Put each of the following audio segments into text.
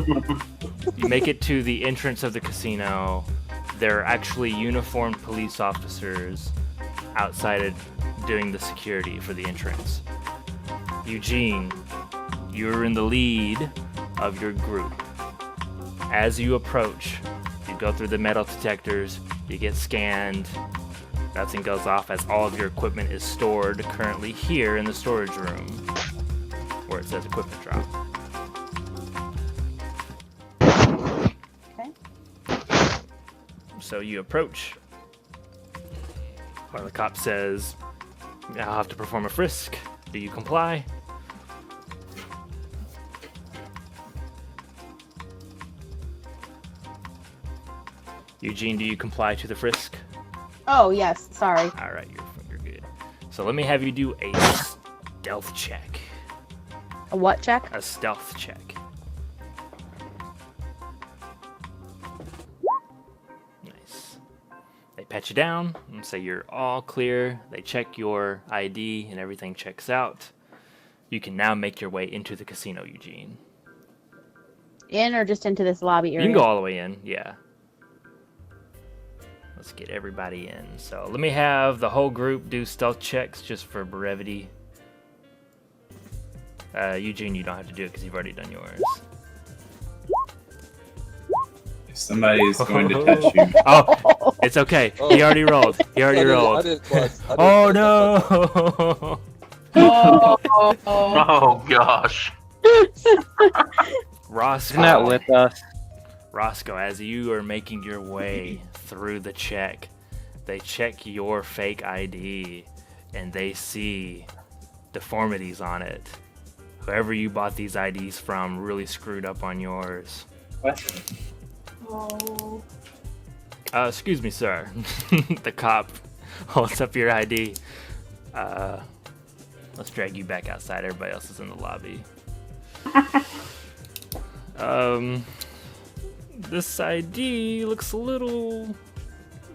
You make it to the entrance of the casino. There are actually uniformed police officers outside doing the security for the entrance. Eugene, you're in the lead of your group. As you approach, you go through the metal detectors, you get scanned, nothing goes off as all of your equipment is stored currently here in the storage room where it says equipment drop. Okay. So you approach. One of the cops says, I'll have to perform a frisk. Do you comply? Eugene, do you comply to the frisk? Oh, yes. Sorry. Alright, you're good. So let me have you do a stealth check. A what check? A stealth check. Nice. They pat you down and say you're all clear. They check your ID and everything checks out. You can now make your way into the casino, Eugene. In or just into this lobby area? You can go all the way in, yeah. Let's get everybody in. So let me have the whole group do stealth checks just for brevity. Eugene, you don't have to do it because you've already done yours. If somebody is going to touch you. Oh, it's okay. He already rolled. He already rolled. Oh no! Oh gosh. Roscoe. Isn't that with us? Roscoe, as you are making your way through the check, they check your fake ID and they see deformities on it. Whoever you bought these IDs from really screwed up on yours. What? Oh. Excuse me, sir. The cop holds up your ID. Let's drag you back outside. Everybody else is in the lobby. This ID looks a little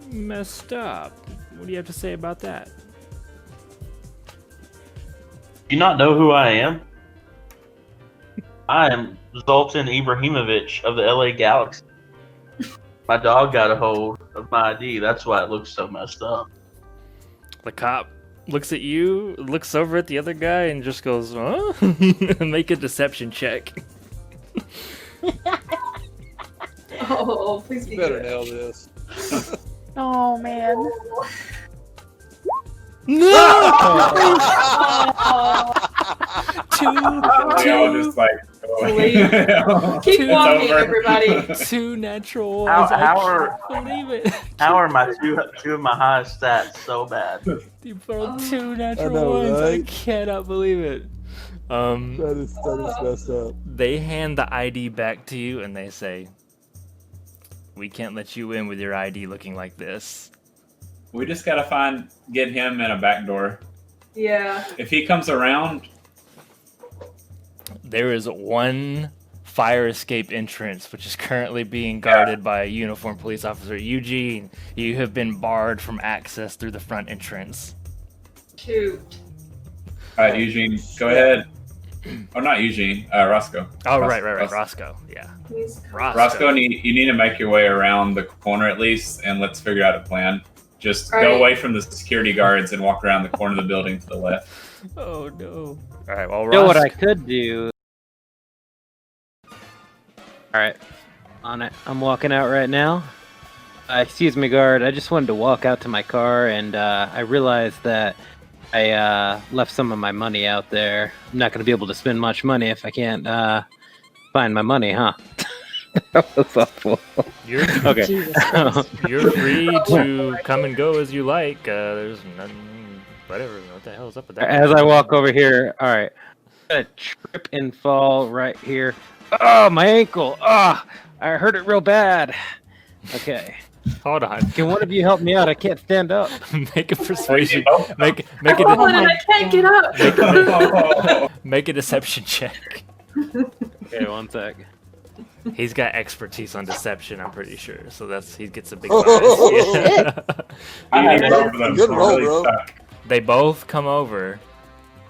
messed up. What do you have to say about that? Do you not know who I am? I am Zoltan Ibrahimovic of the LA Galaxy. My dog got a hold of my ID. That's why it looks so messed up. The cop looks at you, looks over at the other guy, and just goes, huh? Make a deception check. Oh, please be You better good. nail this. Oh, man. No! They all just like, Keep It's walking, over. everybody. Two natural How- ones. how I are- can't believe it. How are my two of my highest stats so bad? You rolled two natural know, ones. I right? cannot believe it. That is messed up. They hand the ID back to you and they say, we can't let you in with your ID looking like this. we just gotta get him in a back door. Yeah. If he comes around, There is one fire escape entrance, which is currently being guarded by a uniformed police officer. Eugene, you have been barred from access through the front entrance. Shoot. alright, Eugene, go ahead. Oh, not Eugene, Roscoe. Oh, Ros- right, Ros- Roscoe, yeah. Please come. Roscoe, you need to make your way around the corner at least, and let's figure out a plan. Just Alright. go away from the security guards and walk around the corner of the building to the left. Oh, no. All right, well, You know what I Roscoe, could do? Alright, on it. I'm walking out right now. Excuse me, guard. I just wanted to walk out to my car, and I realized that I left some of my money out there. I'm not going to be able to spend much money if I can't find my money, huh? That was awful. you're, Okay. Jesus Christ. you're free to come and go as you like. There's nothing, whatever. What the hell is up with that? As I walk over here, alright. I'm gonna trip and fall right here. Oh, my ankle! Oh, I hurt it real bad. Okay. Hold on. Can one of you help me out? I can't stand up. Make a persuasion. Oh, Make Oh, and a I can't get up. make a deception check. Okay, one sec. He's got expertise on deception, I'm pretty sure. So he gets a big Oh, bonus. Yeah. I had Good both of them, good so roll, really bro. stuck. They both come over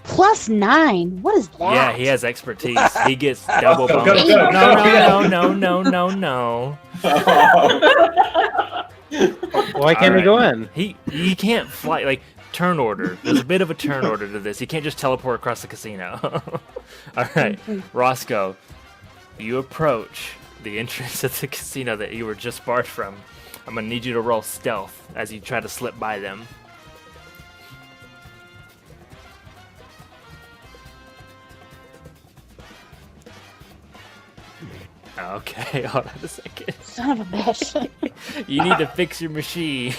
+9. What is that? Yeah, he has expertise. He gets double Go, bonus. go, go, No. Why can't he Alright. go in? He can't fly. Like, turn order. There's a bit of a turn order to this. He can't just teleport across the casino. All right, Roscoe, you approach the entrance of the casino that you were just barred from. I'm gonna need you to roll stealth as you try to slip by them. Okay, hold on a second. Son of a bitch. You need to fix your machine.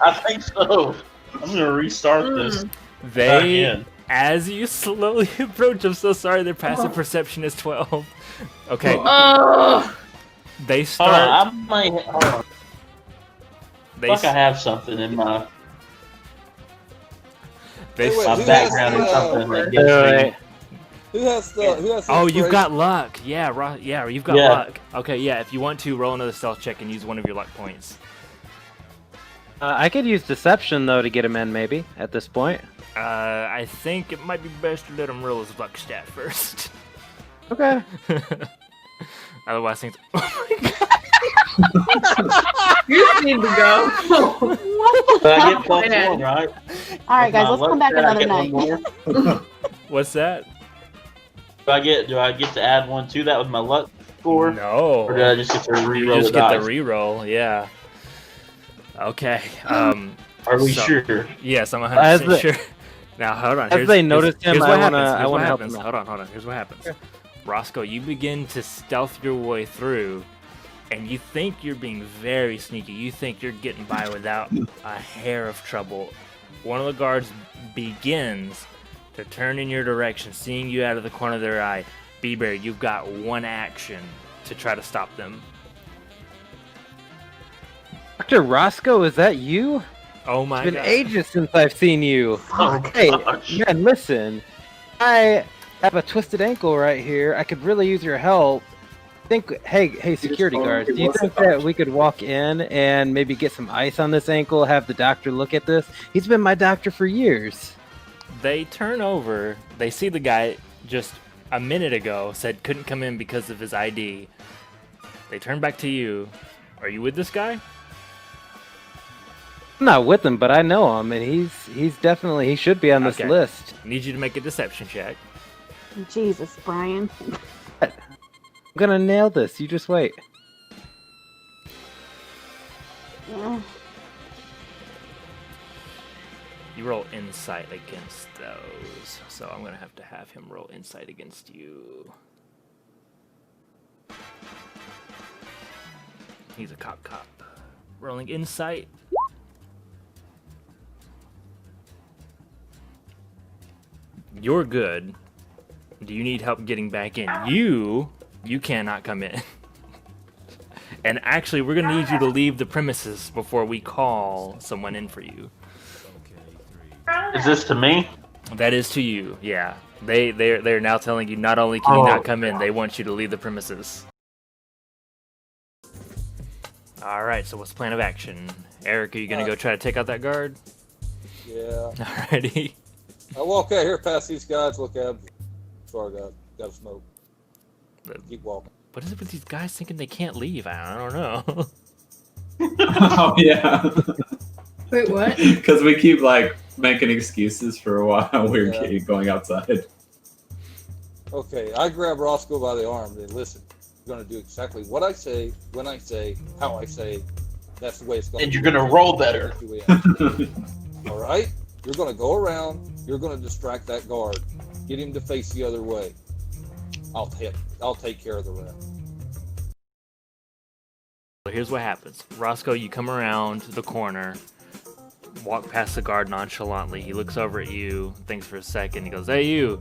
I think so. I'm gonna restart this. They, Again. as you slowly approach, I'm so sorry, their passive perception is 12. Okay, Oh, they Hold start. on, I might. Hold on. They, Fuck, I have something in my they, Hey, wait, my who background or has something the, that gives me. Who has the oh, you've inspiration? got luck. Yeah, yeah, you've got Yeah. luck. Okay, yeah, if you want to, roll another stealth check and use one of your luck points. I could use deception though to get him in, maybe at this point. I think it might be best to let him roll his luck stat first. Okay. Otherwise, things. you need to go. But I get plus Man. 1, right? All right, guys, My let's luck come back stat, I another get one night. more. What's that? Do I get to add one to that with my luck score? No. Or did I just get to You re-roll just the get dice? the reroll. Yeah. Okay. Are we so- sure? Yes, I'm As 100% the- sure. Now, hold on. as here's- they here's- notice him, here's I what wanna- happens. I Here's what wanna help happens. him out. Hold on. Here's what happens. Roscoe, you begin to stealth your way through, and you think you're being very sneaky. You think you're getting by without a hair of trouble. One of the guards begins to turn in your direction, seeing you out of the corner of their eye. B-Bear, you've got one action to try to stop them. Dr. Roscoe, is that you? Oh my It's been god. ages since I've seen you. Oh, Hey, gosh. man, listen. I have a twisted ankle right here. I could really use your help. Hey, security guards, do you think that we could walk in and maybe get some ice on this ankle, have the doctor look at this? He's been my doctor for years. They turn over. They see the guy just a minute ago said couldn't come in because of his ID. They turn back to you. Are you with this guy? I'm not with him, but I know him, and he's definitely, he should be on this Okay. list. Need you to make a deception check. Jesus, Brian. I'm gonna nail this. You just wait. Yeah. You roll insight against those, so I'm gonna have to have him roll insight against you. He's a cop. Rolling insight. You're good. Do you need help getting back in? You cannot come in. And actually, we're gonna need you to leave the premises before we call someone in for you. Is this to me? That is to you, yeah. They're now telling you not only can you Oh. not come in, they want you to leave the premises. Alright, so what's the plan of action? Eric, are you gonna go try to take out that guard? Yeah. Alrighty. I walk out here past these guys, look at them. Sorry, guys. Got to smoke. Keep walking. What is it with these guys thinking they can't leave? I don't know. Oh yeah. Wait, what? Because we keep like making excuses for a while. We're Yeah. going outside. Okay, I grab Roscoe by the arm and listen. You're going to do exactly what I say, when I say, how I say. That's the way it's going to And be. you're gonna roll better. All right? You're going to go around. You're going to distract that guard. Get him to face the other way. I'll take care of the rest. So here's what happens. Roscoe, you come around the corner, walk past the guard nonchalantly. He looks over at you, thinks for a second. He goes, "Hey, you.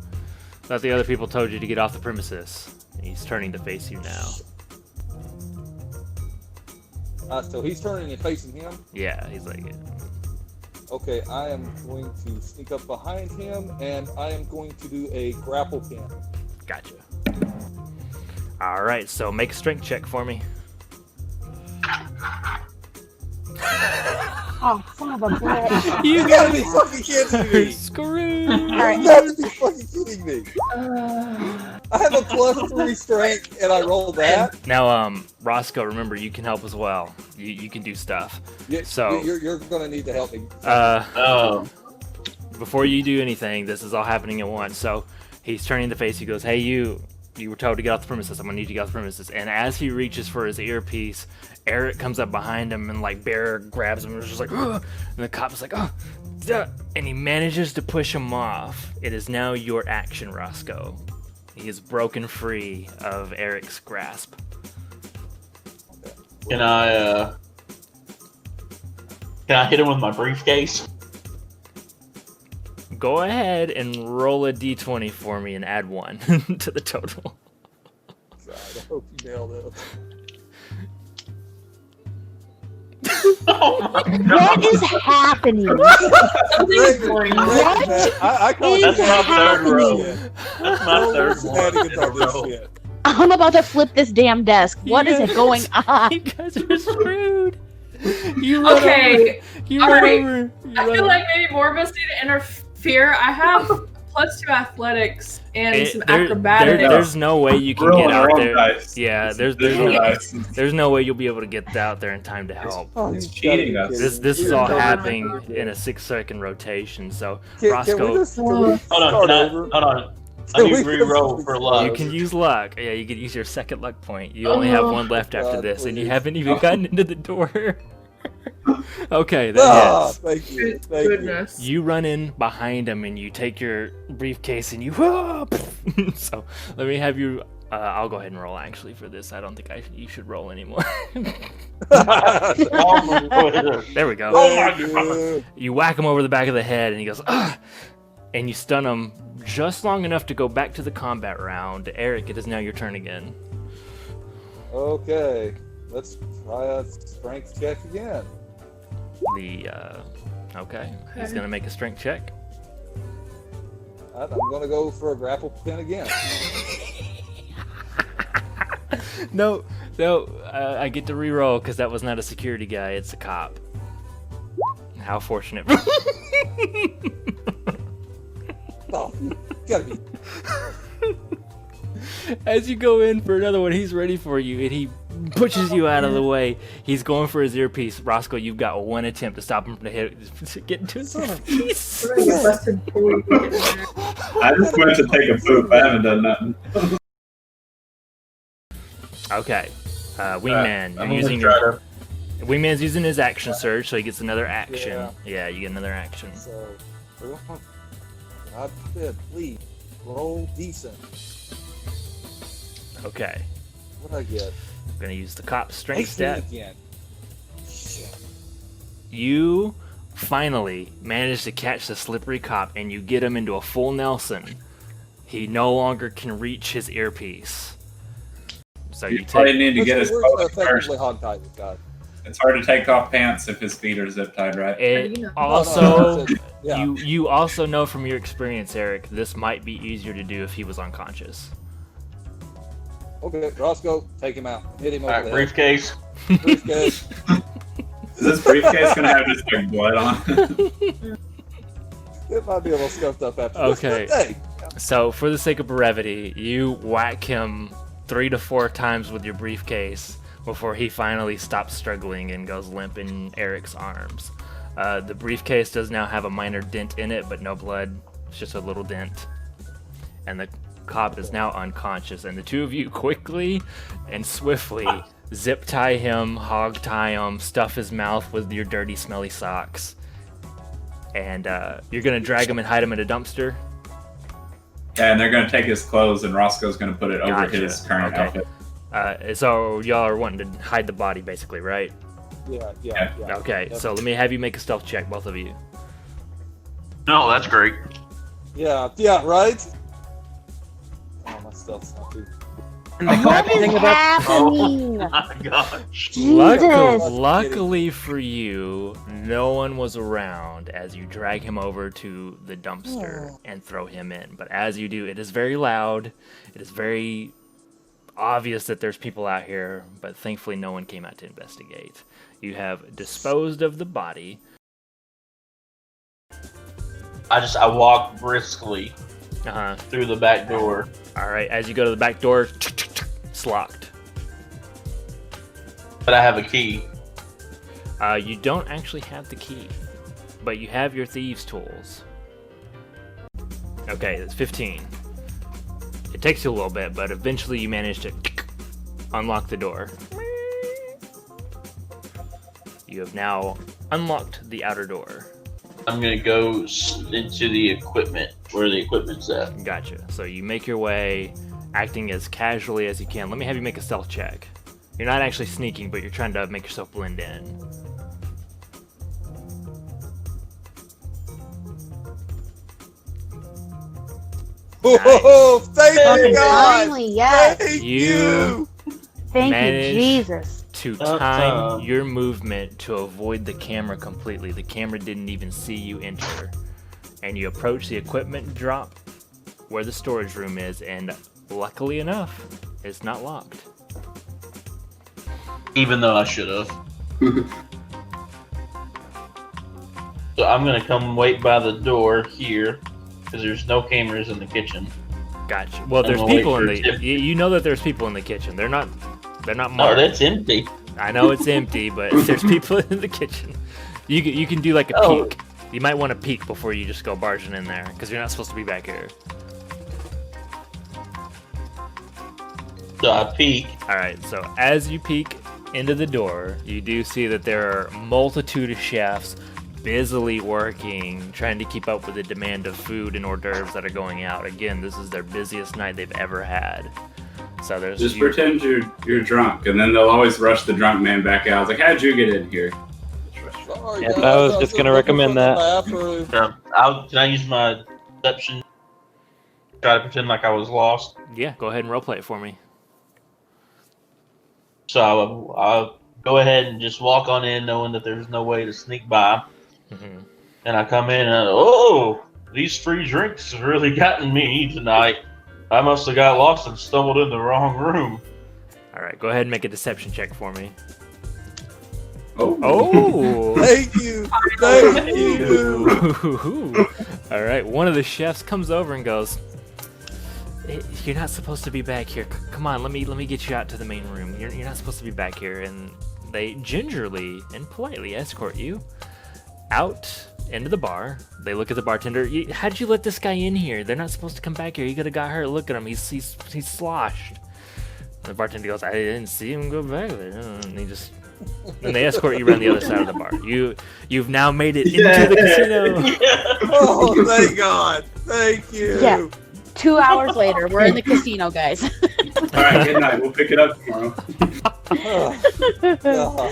Thought the other people told you to get off the premises." And he's turning to face you now. So he's turning and facing him. Yeah, he's like, Okay, I am going to sneak up behind him, and I am going to do a grapple pin. gotcha. All right, so make a strength check for me. Oh, son of a bitch. You gotta be fucking kidding me! Screwed. All You right. gotta be fucking kidding me! Uh, I have a +3 strength and I roll that. Now, Roscoe, remember you can help as well. You can do stuff. So- You're gonna need to help me. Oh. Before you do anything, this is all happening at once. So he's turning to face. He goes, "Hey, you were told to get off the premises. I'm gonna need you to get off the premises." And as he reaches for his earpiece, Eric comes up behind him and like Bear grabs him and is just like, "Ugh!" And the cop is like, "Oh," duh," and he manages to push him off. It is now your action, Roscoe. He is broken free of Eric's grasp. Can I hit him with my briefcase? Go ahead and roll a d20 for me and add 1 to the total. God, I hope you nail this. Oh my god. What is happening? something's going on. What? I call is it That's my third row. shit. That's my third one Shenanigans in a on this row. shit. I'm about to flip this damn desk. What is it going on? You guys are screwed. You run Okay, over. You all run right. over. You I run feel over. like maybe more of us need to interfere. I have +2 athletics and some There- acrobatics. there's no way you can Rolling get the out wrong there. dice. Yeah, there's Digital no, dice. there's no way you'll be able to get out there in time to help. Oh, It's you gotta cheating be us. kidding This me. this is You're all totally happening kidding in me. a 6-second rotation. So Can we Roscoe, just can we Hold on, start over? hold on. I Can need we to re-roll just- for luck. you can use luck. Yeah, you can use your second luck point. You only have 1 left after God, this, and you please. haven't even gotten into the door. Okay, that Ah, hits. thank you. Good Thank goodness. You run in behind him and you take your briefcase and you. So let me have you. I'll go ahead and roll actually for this. I don't think you should roll anymore. you. Oh my god. There we go. Oh my Thank God. you. You whack him over the back of the head and he goes, "Ugh!" And you stun him just long enough to go back to the combat round. Eric, it is now your turn again. Okay, let's try a strength check again. Okay, he's gonna make a strength check. I'm gonna go for a grapple pin again. No, I get to re-roll because that was not a security guy. It's a cop. How fortunate. Oh, you gotta be. As you go in for another one, he's ready for you, and he pushes you out of the way. He's going for his earpiece. Roscoe, you've got 1 attempt to stop him from get into his earpiece. We're gonna get busted before we get in there. I just went to take a poop. I haven't done nothing. Okay, Wingman, I'm you're using gonna your Wingman's using his action surge, so he gets another action. Yeah. Yeah, you get another action. So, God forbid, please roll decent. Okay, What'd I get? I'm gonna use the cop strength 18 stat. again. Shit. You finally manage to catch the slippery cop, and you get him into a full Nelson. He no longer can reach his earpiece. So You you probably take. need to get his We're clothing first. effectively hogtied with God. It's hard to take off pants if his feet are zip tied, right? It No, no, also, Yeah. you also know from your experience, Eric, this might be easier to do if he was unconscious. Okay, Roscoe, take him out. Hit him over Alright, the briefcase. head. Briefcase. Is this briefcase gonna have just like blood on it? It might be a little scuffed up after Okay. this. But hey, So, for the sake of brevity, you whack him 3 to 4 times with your briefcase before he finally stops struggling and goes limp in Eric's arms. The briefcase does now have a minor dent in it, but no blood. It's just a little dent. And the cop is now unconscious, and the two of you quickly and swiftly zip tie him, hog tie him, stuff his mouth with your dirty, smelly socks. And you're gonna drag him and hide him in a dumpster. Yeah, and they're gonna take his clothes, and Roscoe's gonna put it over Gotcha. his current Okay. outfit. So y'all are wanting to hide the body, basically, right? yeah. Okay, so let me have you make a stealth check, both of you. No, that's great. Yeah, right? Oh, my stuff's not too. And the What crappy is thing about happening? My gosh. Jesus. Luckily for you, no one was around as you drag him over to the dumpster and throw him in. But as you do, it is very loud. It is very obvious that there's people out here, but thankfully no one came out to investigate. You have disposed of the body. I walk briskly Uh-huh. through the back door. Alright, as you go to the back door, it's locked. But I have a key. You don't actually have the key, but you have your thieves' tools. Okay, that's 15. It takes you a little bit, but eventually you manage to unlock the door. You have now unlocked the outer door. I'm gonna go into the equipment, where the equipment's at. Gotcha. So you make your way, acting as casually as you can. Let me have you make a stealth check. You're not actually sneaking, but you're trying to make yourself blend in. Oh, thank Fucking you, God! finally, yes. Thank You- you! Thank you, managed Jesus. to Tough time time. your movement to avoid the camera completely. The camera didn't even see you enter. And you approach the equipment drop where the storage room is, and luckily enough, it's not locked. Even though I should have. So I'm gonna come wait by the door here, because there's no cameras in the kitchen. Gotcha. Well, I'm there's gonna wait people in for the. Tiff- You know that there's people in the kitchen. They're not Oh, marked. that's empty. I know it's empty, but there's people in the kitchen. You can do like a Oh. peek. You might want to peek before you just go barging in there, because you're not supposed to be back here. So I peek. Alright, so as you peek into the door, you do see that there are a multitude of chefs busily working, trying to keep up with the demand of food and hors d'oeuvres that are going out. Again, this is their busiest night they've ever had. So there's Just pretend you're drunk, and then they'll always rush the drunk man back out. It's like, how'd you get in here? Sorry, Yep, guys, I was just looking gonna recommend for the that. bathroom. Can I use my deception? Try to pretend like I was lost. Yeah, go ahead and roleplay it for me. So I'll go ahead and just walk on in, knowing that there's no way to sneak by. hmm And I come in and oh, these free drinks have really gotten me tonight. I must have got lost and stumbled in the wrong room. Alright, go ahead and make a deception check for me. Oh. Oh! Thank you, thank you. Alright, one of the chefs comes over and goes, "Hey, you're not supposed to be back here. Come on, let me get you out to the main room. You're not supposed to be back here." And they gingerly and politely escort you out into the bar. They look at the bartender. How did you let this guy in here? They're not supposed to come back here. You could have got hurt. Look at him. He's sloshed. And the bartender goes, "I didn't see him go back there." And then they escort you around the other side of the bar. You've now made it into the casino. Oh, thank God, thank you. Yeah. 2 hours later, we're in the casino, guys. All right, good night. We'll pick it up tomorrow. Oh, God.